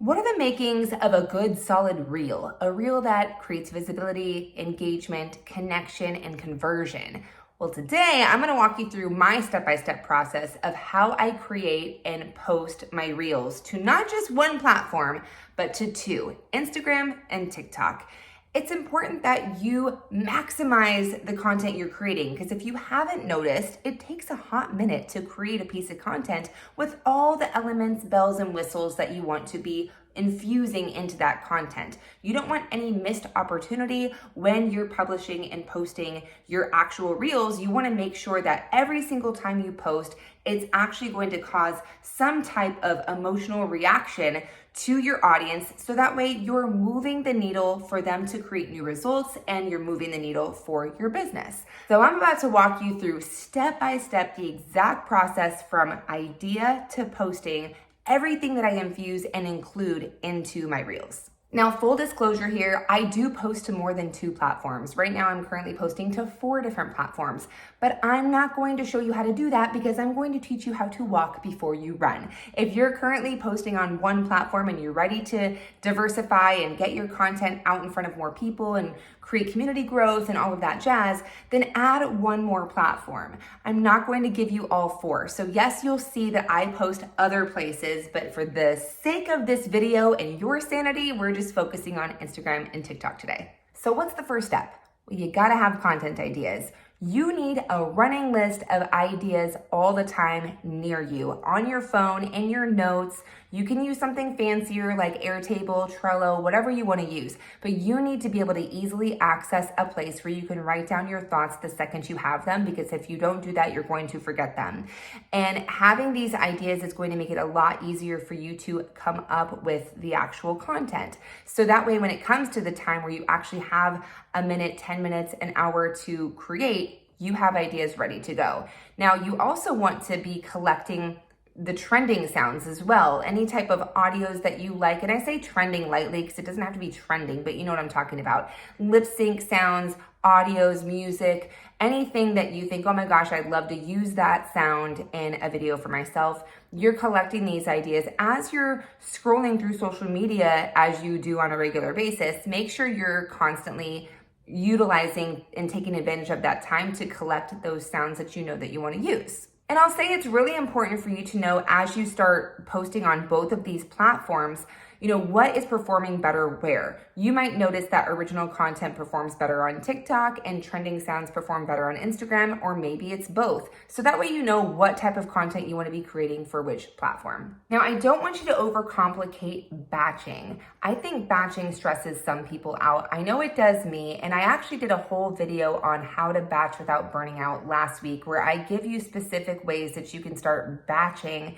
What are the makings of a good solid reel? A reel that creates visibility, engagement, connection, and conversion. Well, today I'm gonna walk you through my step-by-step process of how I create and post my reels to not just one platform, but to two, Instagram and TikTok. It's important that you maximize the content you're creating, because if you haven't noticed, it takes a hot minute to create a piece of content with all the elements, bells, and whistles that you want to be infusing into that content. You don't want any missed opportunity when you're publishing and posting your actual reels. You want to make sure that every single time you post, it's actually going to cause some type of emotional reaction to your audience, so that way you're moving the needle for them to create new results and you're moving the needle for your business. So I'm about to walk you through step by step the exact process from idea to posting, everything that I infuse and include into my reels. Now, full disclosure here, I do post to more than two platforms. Right now, I'm currently posting to 4 different platforms, but I'm not going to show you how to do that because I'm going to teach you how to walk before you run. If you're currently posting on one platform and you're ready to diversify and get your content out in front of more people and create community growth and all of that jazz, then add one more platform. I'm not going to give you all 4. So yes, you'll see that I post other places, but for the sake of this video and your sanity, we're just focusing on Instagram and TikTok today. So what's the first step? Well, you gotta have content ideas. You need a running list of ideas all the time near you, on your phone, in your notes. You can use something fancier like Airtable, Trello, whatever you want to use, but you need to be able to easily access a place where you can write down your thoughts the second you have them, because if you don't do that, you're going to forget them. And having these ideas is going to make it a lot easier for you to come up with the actual content. So that way, when it comes to the time where you actually have a minute, 10 minutes, an hour to create, you have ideas ready to go. Now, you also want to be collecting the trending sounds as well. Any type of audios that you like, and I say trending lightly because it doesn't have to be trending, but you know what I'm talking about. Lip sync sounds, audios, music, anything that you think, oh my gosh, I'd love to use that sound in a video for myself. You're collecting these ideas as you're scrolling through social media, as you do on a regular basis. Make sure you're constantly utilizing and taking advantage of that time to collect those sounds that you know that you want to use. And I'll say it's really important for you to know, as you start posting on both of these platforms, you know, what is performing better where. You might notice that original content performs better on TikTok and trending sounds perform better on Instagram, or maybe it's both. So that way you know what type of content you want to be creating for which platform. Now, I don't want you to overcomplicate batching. I think batching stresses some people out. I know it does me, and I actually did a whole video on how to batch without burning out last week, where I give you specific ways that you can start batching,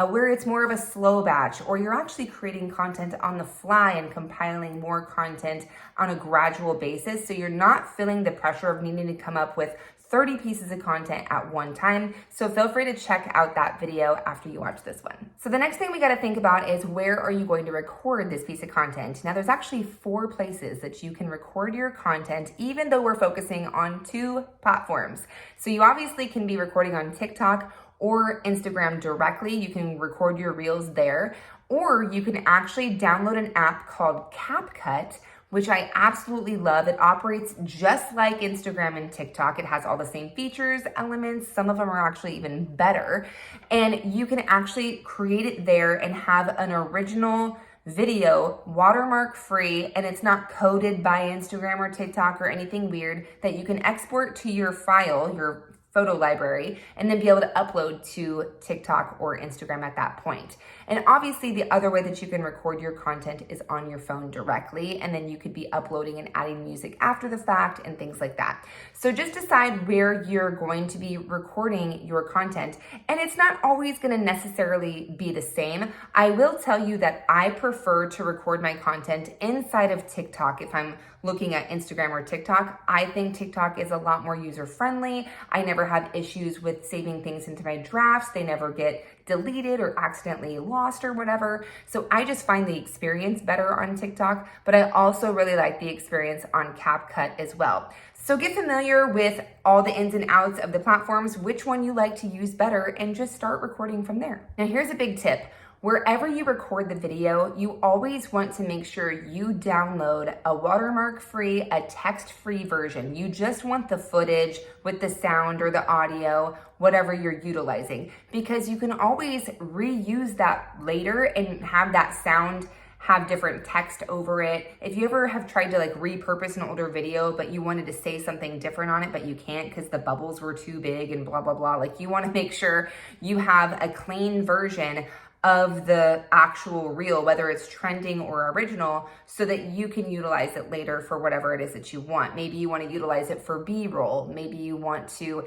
where it's more of a slow batch, or you're actually creating content on the fly and compiling more content on a gradual basis. So you're not feeling the pressure of needing to come up with 30 pieces of content at one time. So feel free to check out that video after you watch this one. So the next thing we got to think about is, where are you going to record this piece of content? Now, there's actually 4 places that you can record your content, even though we're focusing on 2 platforms. So you obviously can be recording on TikTok or Instagram directly. You can record your reels there, or you can actually download an app called Capcut, which I absolutely love. It operates just like Instagram and TikTok. It has all the same features, elements. Some of them are actually even better. And you can actually create it there and have an original video, watermark free, and it's not coded by Instagram or TikTok or anything weird, that you can export to your file, your photo library, and then be able to upload to TikTok or Instagram at that point. And obviously the other way that you can record your content is on your phone directly, and then you could be uploading and adding music after the fact and things like that. So just decide where you're going to be recording your content, and it's not always going to necessarily be the same. I will tell you that I prefer to record my content inside of TikTok if I'm looking at Instagram or TikTok. I think TikTok is a lot more user-friendly. I never have issues with saving things into my drafts. They never get deleted or accidentally lost or whatever. So I just find the experience better on TikTok, but I also really like the experience on Capcut as well. So get familiar with all the ins and outs of the platforms, which one you like to use better, and just start recording from there. Now here's a big tip. Wherever you record the video, you always want to make sure you download a watermark-free, a text-free version. You just want the footage with the sound or the audio, whatever you're utilizing, because you can always reuse that later and have that sound have different text over it. If you ever have tried to like repurpose an older video, but you wanted to say something different on it, but you can't because the bubbles were too big and blah, blah, blah. Like you want to make sure you have a clean version of the actual reel, whether it's trending or original, so that you can utilize it later for whatever it is that you want. Maybe you want to utilize it for B-roll. Maybe you want to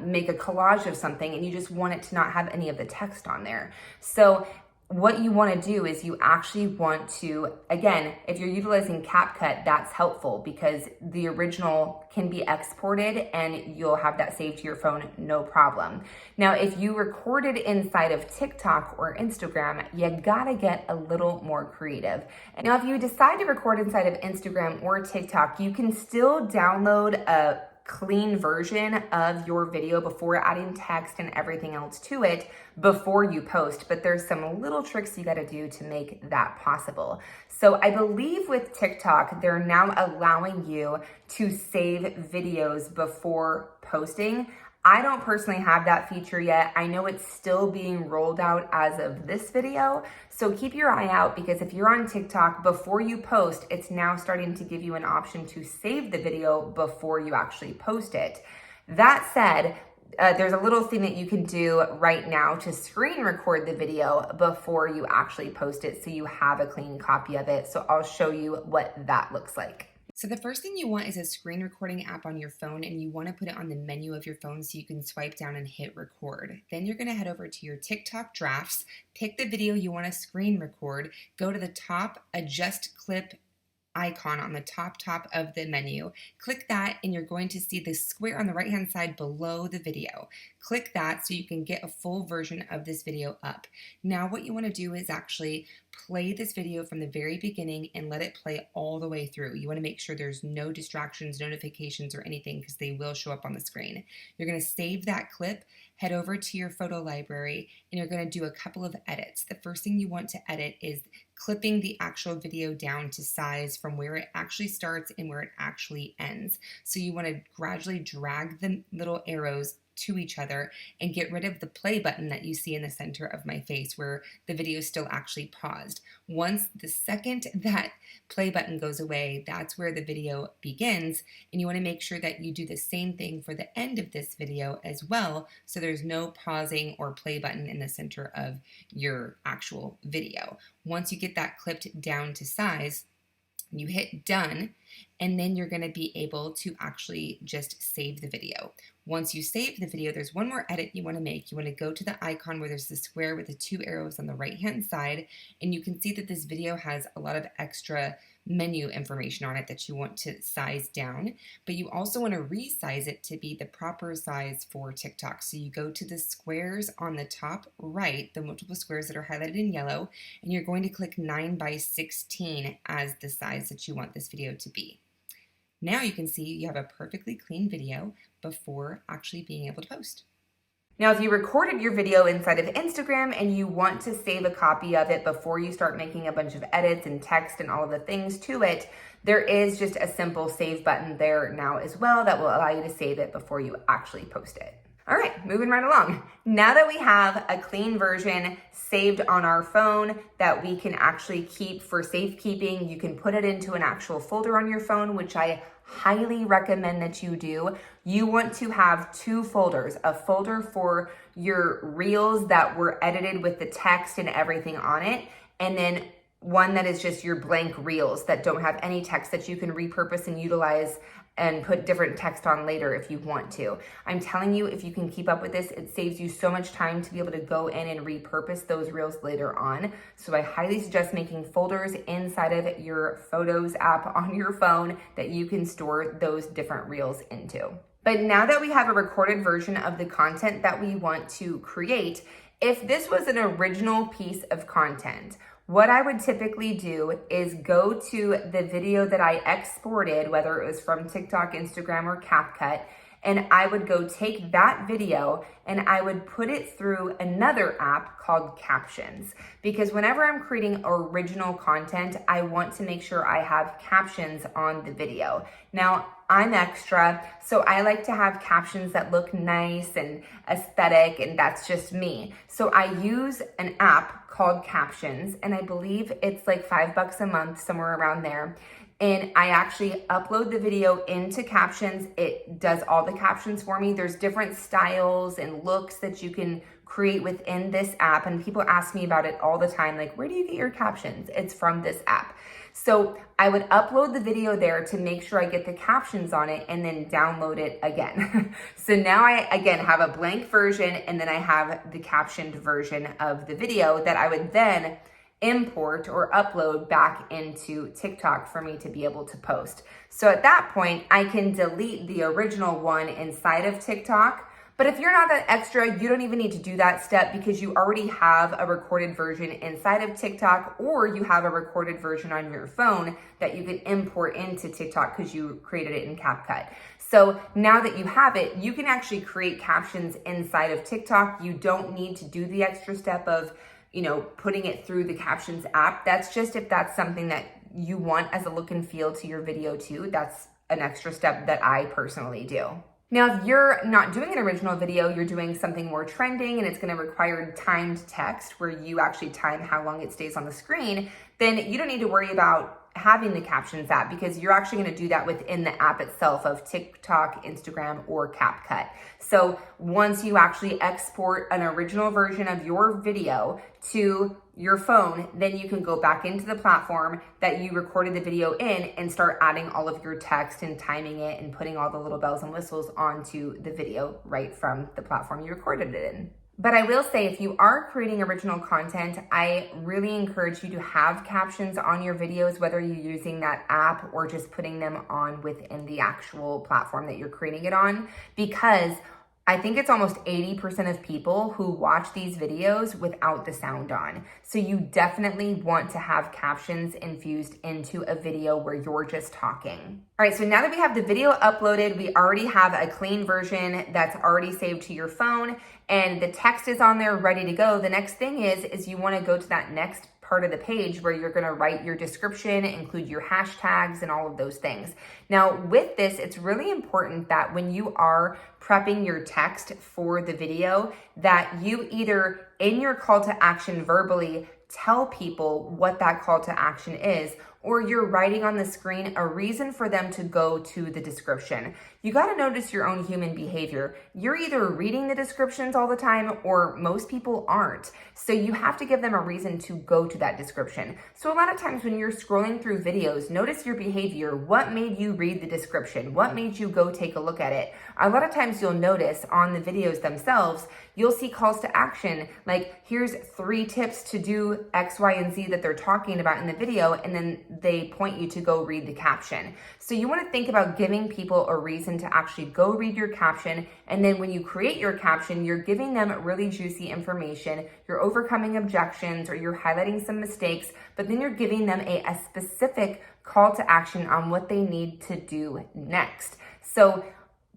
make a collage of something and you just want it to not have any of the text on there. So what you want to do is you actually want to, again, if you're utilizing Capcut, that's helpful because the original can be exported and you'll have that saved to your phone, no problem. Now, if you recorded inside of TikTok or Instagram, you gotta get a little more creative. Now, if you decide to record inside of Instagram or TikTok, you can still download a clean version of your video before adding text and everything else to it before you post, but there's some little tricks you got to do to make that possible. So I believe with TikTok, they're now allowing you to save videos before posting. I don't personally have that feature yet. I know it's still being rolled out as of this video. So keep your eye out because if you're on TikTok, before you post, it's now starting to give you an option to save the video before you actually post it. That said, there's a little thing that you can do right now to screen record the video before you actually post it so you have a clean copy of it. So I'll show you what that looks like. So the first thing you want is a screen recording app on your phone, and you want to put it on the menu of your phone so you can swipe down and hit record. Then you're going to head over to your TikTok drafts, pick the video you want to screen record, go to the top, adjust clip icon on the top of the menu. Click that and you're going to see the square on the right hand side below the video. Click that so you can get a full version of this video up. Now what you want to do is actually play this video from the very beginning and let it play all the way through. You want to make sure there's no distractions, notifications, or anything because they will show up on the screen. You're going to save that clip, head over to your photo library, and you're going to do a couple of edits. The first thing you want to edit is clipping the actual video down to size from where it actually starts and where it actually ends. So you want to gradually drag the little arrows to each other and get rid of the play button that you see in the center of my face where the video is still actually paused. Once the second that play button goes away, that's where the video begins, and you want to make sure that you do the same thing for the end of this video as well, so there's no pausing or play button in the center of your actual video. Once you get that clipped down to size, you hit done, and then you're going to be able to actually just save the video. Once you save the video, there's one more edit you want to make. You want to go to the icon where there's the square with the two arrows on the right hand side, and you can see that this video has a lot of extra menu information on it that you want to size down, but you also want to resize it to be the proper size for TikTok. So you go to the squares on the top right, the multiple squares that are highlighted in yellow, and you're going to click 9:16 as the size that you want this video to be. Now you can see you have a perfectly clean video before actually being able to post. Now, if you recorded your video inside of Instagram and you want to save a copy of it before you start making a bunch of edits and text and all of the things to it, there is just a simple save button there now as well that will allow you to save it before you actually post it. All right, moving right along. Now that we have a clean version saved on our phone that we can actually keep for safekeeping, you can put it into an actual folder on your phone, which I highly recommend that you do. You want to have two folders, a folder for your reels that were edited with the text and everything on it, and then one that is just your blank reels that don't have any text that you can repurpose and utilize and put different text on later if you want to. I'm telling you, if you can keep up with this, it saves you so much time to be able to go in and repurpose those reels later on. So I highly suggest making folders inside of your Photos app on your phone that you can store those different reels into. But now that we have a recorded version of the content that we want to create, if this was an original piece of content, what I would typically do is go to the video that I exported, whether it was from TikTok, Instagram, or Capcut, And I would go take that video and I would put it through another app called Captions. Because whenever I'm creating original content, I want to make sure I have captions on the video. Now, I'm extra, so I like to have captions that look nice and aesthetic, and that's just me. So I use an app called Captions, and I believe it's like $5 a month, somewhere around there. And I actually upload the video into Captions. It does all the captions for me. There's different styles and looks that you can create within this app. And people ask me about it all the time, like, where do you get your captions? It's from this app. So I would upload the video there to make sure I get the captions on it and then download it again. So now I, again, have a blank version and then I have the captioned version of the video that I would then import or upload back into TikTok for me to be able to post. So at that point, I can delete the original one inside of TikTok. But if you're not that extra, you don't even need to do that step because you already have a recorded version inside of TikTok, or you have a recorded version on your phone that you can import into TikTok because you created it in Capcut. So now that you have it, you can actually create captions inside of TikTok. You don't need to do the extra step of putting it through the Captions app. That's just if that's something that you want as a look and feel to your video too. That's an extra step that I personally do. Now, if you're not doing an original video, you're doing something more trending and it's going to require timed text where you actually time how long it stays on the screen, then you don't need to worry about having the Captions app because you're actually going to do that within the app itself of TikTok, Instagram, or Capcut. So once you actually export an original version of your video to your phone, then you can go back into the platform that you recorded the video in and start adding all of your text and timing it and putting all the little bells and whistles onto the video right from the platform you recorded it in. But I will say, if you are creating original content, I really encourage you to have captions on your videos, whether you're using that app or just putting them on within the actual platform that you're creating it on, because I think it's almost 80% of people who watch these videos without the sound on. So you definitely want to have captions infused into a video where you're just talking. All right, so now that we have the video uploaded, we already have a clean version that's already saved to your phone and the text is on there ready to go. The next thing is you want to go to that next part of the page where you're going to write your description, include your hashtags and all of those things. Now with this, it's really important that when you are prepping your text for the video, that you either in your call to action verbally tell people what that call to action is, or you're writing on the screen a reason for them to go to the description. You got to notice your own human behavior. You're either reading the descriptions all the time or most people aren't. So you have to give them a reason to go to that description. So a lot of times when you're scrolling through videos, notice your behavior. What made you read the description? What made you go take a look at it? A lot of times you'll notice on the videos themselves, you'll see calls to action, like here's 3 tips to do X, Y, and Z that they're talking about in the video, and then they point you to go read the caption. So you want to think about giving people a reason to actually go read your caption, and then when you create your caption, you're giving them really juicy information, you're overcoming objections, or you're highlighting some mistakes, but then you're giving them a specific call to action on what they need to do next. So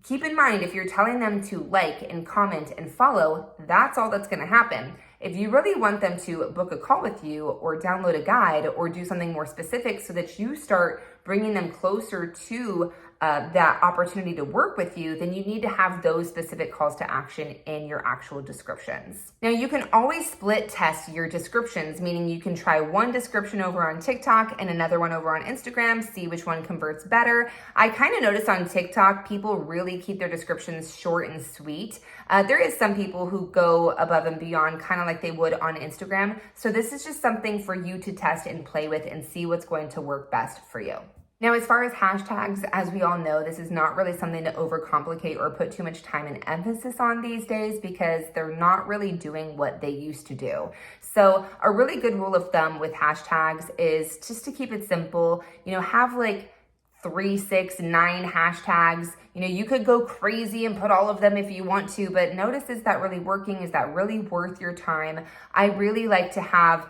keep in mind, if you're telling them to like and comment and follow, that's all that's going to happen. If you really want them to book a call with you or download a guide or do something more specific so that you start bringing them closer to that opportunity to work with you, then you need to have those specific calls to action in your actual descriptions. Now, you can always split test your descriptions, meaning you can try one description over on TikTok and another one over on Instagram, see which one converts better. I kind of notice on TikTok, people really keep their descriptions short and sweet. There is some people who go above and beyond, kind of like they would on Instagram. So this is just something for you to test and play with and see what's going to work best for you. Now, as far as hashtags, as we all know, this is not really something to overcomplicate or put too much time and emphasis on these days because they're not really doing what they used to do. So a really good rule of thumb with hashtags is just to keep it simple, have like 3, 6, 9 hashtags. You could go crazy and put all of them if you want to, but notice, is that really working? Is that really worth your time? I really like to have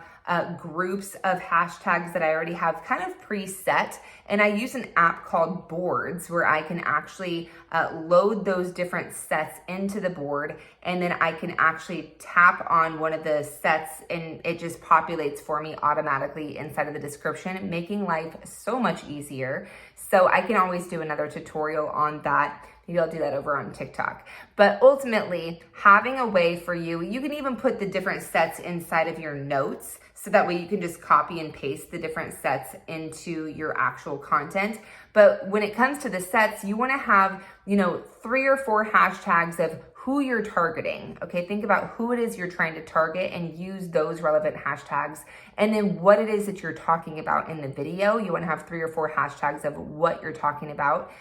groups of hashtags that I already have kind of preset. And I use an app called Boards where I can actually load those different sets into the board. And then I can actually tap on one of the sets and it just populates for me automatically inside of the description, making life so much easier. So I can always do another tutorial on that. Maybe I'll do that over on TikTok. But ultimately, having a way for you can even put the different sets inside of your notes. So that way you can just copy and paste the different sets into your actual content. But when it comes to the sets, you wanna have, 3 or 4 hashtags of who you're targeting, okay? Think about who it is you're trying to target and use those relevant hashtags. And then what it is that you're talking about in the video. You wanna have 3 or 4 hashtags of what you're talking about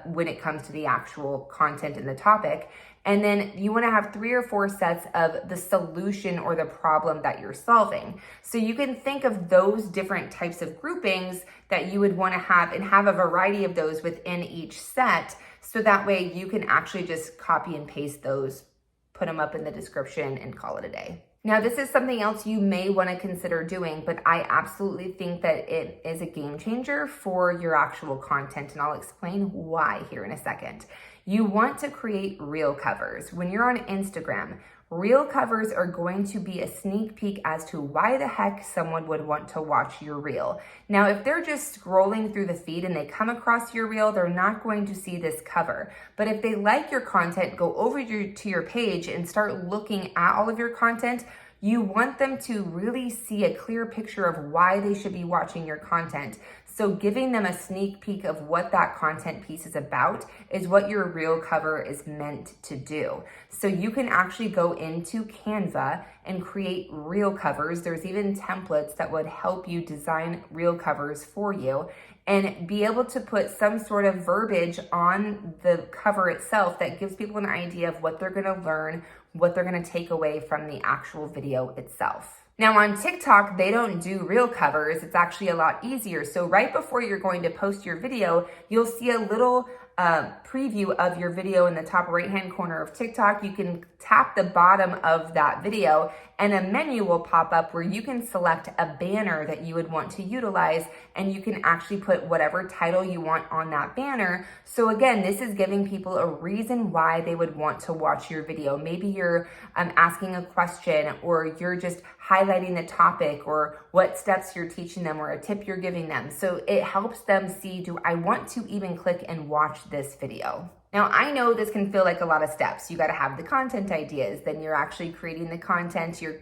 when it comes to the actual content and the topic. And then you wanna have 3 or 4 sets of the solution or the problem that you're solving. So you can think of those different types of groupings that you would wanna have and have a variety of those within each set. So that way you can actually just copy and paste those, put them up in the description and call it a day. Now, this is something else you may want to consider doing, but I absolutely think that it is a game changer for your actual content, and I'll explain why here in a second. You want to create reel covers. When you're on Instagram, reel covers are going to be a sneak peek as to why the heck someone would want to watch your reel. Now, if they're just scrolling through the feed and they come across your reel, they're not going to see this cover. But if they like your content, go over to your page and start looking at all of your content, you want them to really see a clear picture of why they should be watching your content. So giving them a sneak peek of what that content piece is about is what your reel cover is meant to do. So you can actually go into Canva and create reel covers. There's even templates that would help you design reel covers for you and be able to put some sort of verbiage on the cover itself that gives people an idea of what they're gonna learn, what they're gonna take away from the actual video itself. Now on TikTok, they don't do reel covers. It's actually a lot easier. So right before you're going to post your video, you'll see a little preview of your video in the top right-hand corner of TikTok. You can tap the bottom of that video and a menu will pop up where you can select a banner that you would want to utilize and you can actually put whatever title you want on that banner. So again, this is giving people a reason why they would want to watch your video. Maybe you're asking a question or you're just highlighting the topic or what steps you're teaching them or a tip you're giving them. So it helps them see, do I want to even click and watch this video? Now, I know this can feel like a lot of steps. You got to have the content ideas, then you're actually creating the content, you're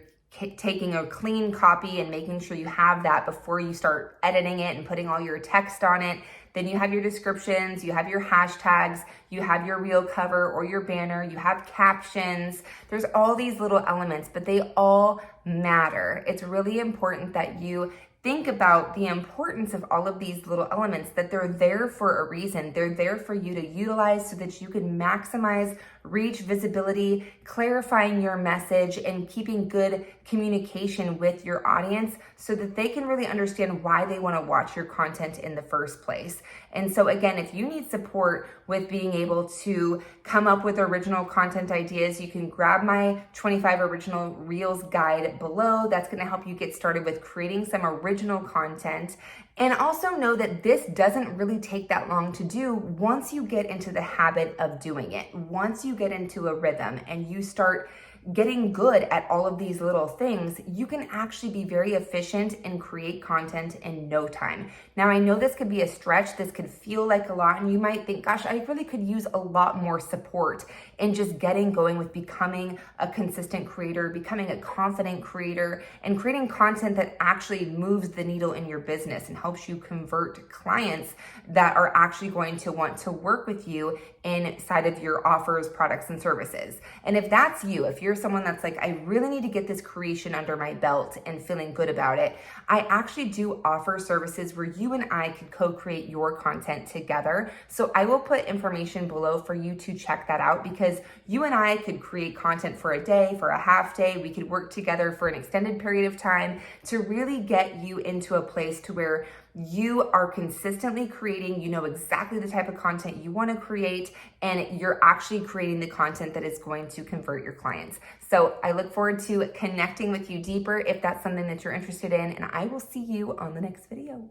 taking a clean copy and making sure you have that before you start editing it and putting all your text on it. Then you have your descriptions, you have your hashtags, you have your reel cover or your banner, you have captions. There's all these little elements, but they all matter. It's really important that you think about the importance of all of these little elements, that they're there for a reason. They're there for you to utilize so that you can maximize reach, visibility, clarifying your message, and keeping good communication with your audience so that they can really understand why they want to watch your content in the first place. And so again, if you need support with being able to come up with original content ideas, you can grab my 25 Original Reels guide below. That's going to help you get started with creating some original content. And also know that this doesn't really take that long to do once you get into the habit of doing it. Once you get into a rhythm and you start getting good at all of these little things, you can actually be very efficient and create content in no time. Now, I know this could be a stretch. This could feel like a lot, and you might think, gosh, I really could use a lot more support in just getting going with becoming a consistent creator, becoming a confident creator, and creating content that actually moves the needle in your business and helps you convert clients that are actually going to want to work with you inside of your offers, products, and services. And if that's you, if you're someone that's like, I really need to get this creation under my belt and feeling good about it, I actually do offer services where you and I could co-create your content together. So I will put information below for you to check that out, because you and I could create content for a day, for a half day. We could work together for an extended period of time to really get you into a place to where you are consistently creating, you know exactly the type of content you want to create, and you're actually creating the content that is going to convert your clients. So I look forward to connecting with you deeper if that's something that you're interested in, and I will see you on the next video.